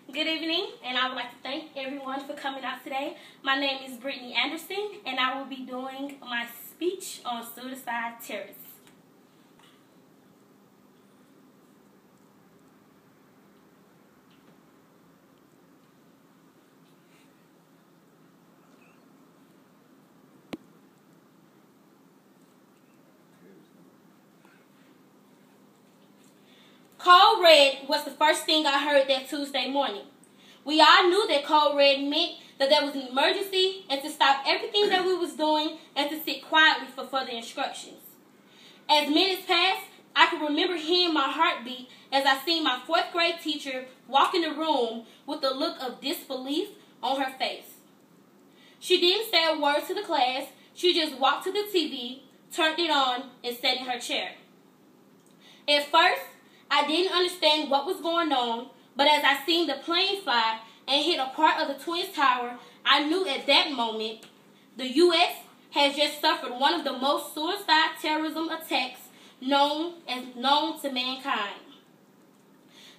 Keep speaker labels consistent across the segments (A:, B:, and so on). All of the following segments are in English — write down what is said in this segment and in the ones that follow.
A: Good evening, and I would like to thank everyone for coming out today. My name is Brittney Anderson, and I will be doing my speech on suicide terrorists. Code red was the first thing I heard that Tuesday morning. We all knew that code red meant that there was an emergency and to stop everything that we was doing and to sit quietly for further instructions. As minutes passed, I could remember hearing my heartbeat as I seen my 4th grade teacher walk in the room with a look of disbelief on her face. She didn't say a word to the class. She just walked to the TV, turned it on, and sat in her chair. At first, I didn't understand what was going on, but as I seen the plane fly and hit a part of the Twin Tower, I knew at that moment the U.S. has just suffered one of the most suicide terrorism attacks known to mankind.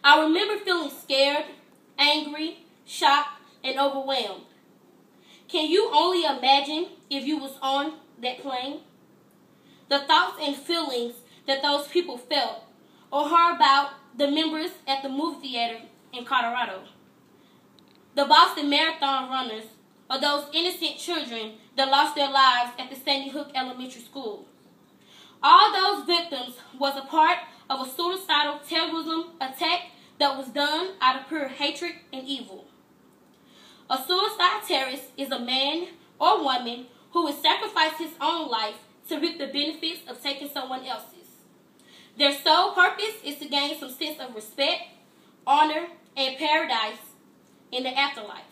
A: I remember feeling scared, angry, shocked, and overwhelmed. Can you only imagine if you was on that plane? The thoughts and feelings that those people felt, or heard about the members at the movie theater in Colorado, the Boston Marathon runners, or those innocent children that lost their lives at the Sandy Hook Elementary School. All those victims was a part of a suicidal terrorism attack that was done out of pure hatred and evil. A suicide terrorist is a man or woman who would sacrifice his own life to reap the benefits of taking someone else's. Their sole purpose is to gain some sense of respect, honor, and paradise in the afterlife.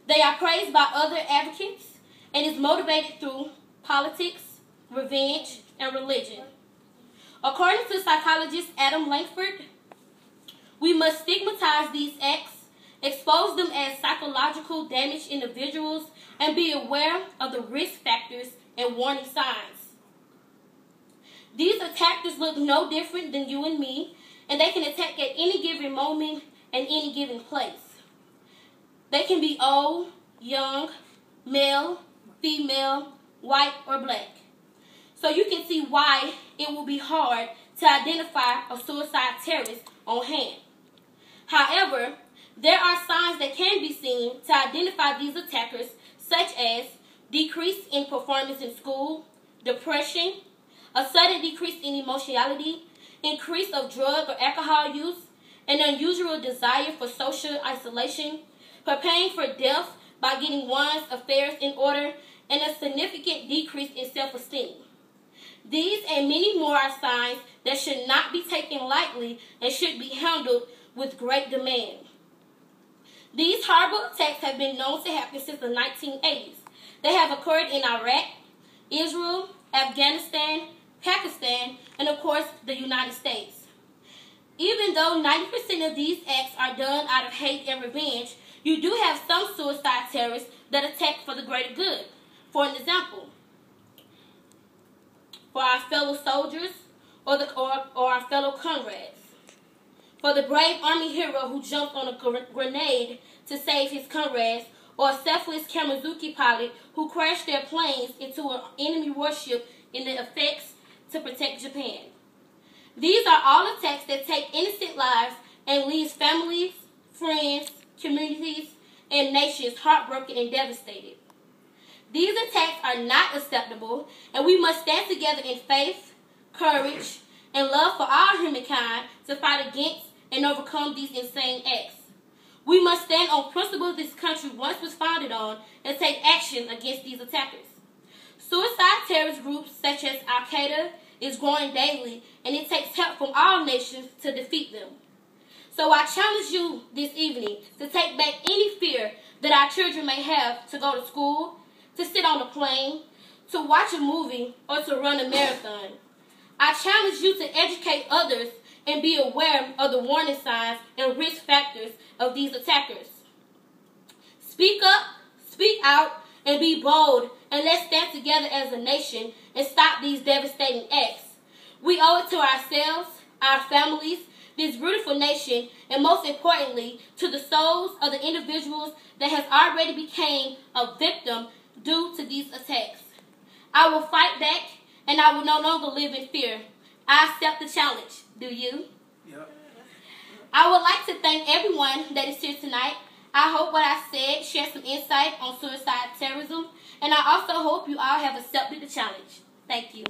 A: They are praised by other advocates and is motivated through politics, revenge, and religion. According to psychologist Adam Langford, we must stigmatize these acts, expose them as psychological damaged individuals, and be aware of the risk factors and warning signs. These attackers look no different than you and me, and they can attack at any given moment and any given place. They can be old, young, male, female, white, or black. So you can see why it will be hard to identify a suicide terrorist on hand. However, there are signs that can be seen to identify these attackers, such as decrease in performance in school, depression, a sudden decrease in emotionality, increase of drug or alcohol use, an unusual desire for social isolation, preparing for death by getting one's affairs in order, and a significant decrease in self-esteem. These and many more are signs that should not be taken lightly and should be handled with great demand. These horrible attacks have been known to happen since the 1980s. They have occurred in Iraq, Israel, Afghanistan, Pakistan, and of course the United States. Even though 90% of these acts are done out of hate and revenge, you do have some suicide terrorists that attack for the greater good. For an example, for our fellow soldiers or our fellow comrades. For the brave Army hero who jumped on a grenade to save his comrades, or a selfless Kamizuki pilot who crashed their planes into an enemy warship in the effects to protect Japan. These are all attacks that take innocent lives and leaves families, friends, communities, and nations heartbroken and devastated. These attacks are not acceptable, and we must stand together in faith, courage, and love for all humankind to fight against and overcome these insane acts. We must stand on principles this country once was founded on and take action against these attackers. Suicide terrorist groups such as Al-Qaeda is growing daily, and it takes help from all nations to defeat them. So I challenge you this evening to take back any fear that our children may have to go to school, to sit on a plane, to watch a movie, or to run a marathon. I challenge you to educate others and be aware of the warning signs and risk factors of these attackers. Speak up, speak out, and be bold, and let's stand together as a nation and stop these devastating acts. We owe it to ourselves, our families, this beautiful nation, and most importantly, to the souls of the individuals that has already became a victim due to these attacks. I will fight back, and I will no longer live in fear. I accept the challenge. Do you?
B: Yep.
A: I would like to thank everyone that is here tonight. I hope what I said shared some insight on suicide terrorism, and I also hope you all have accepted the challenge. Thank you.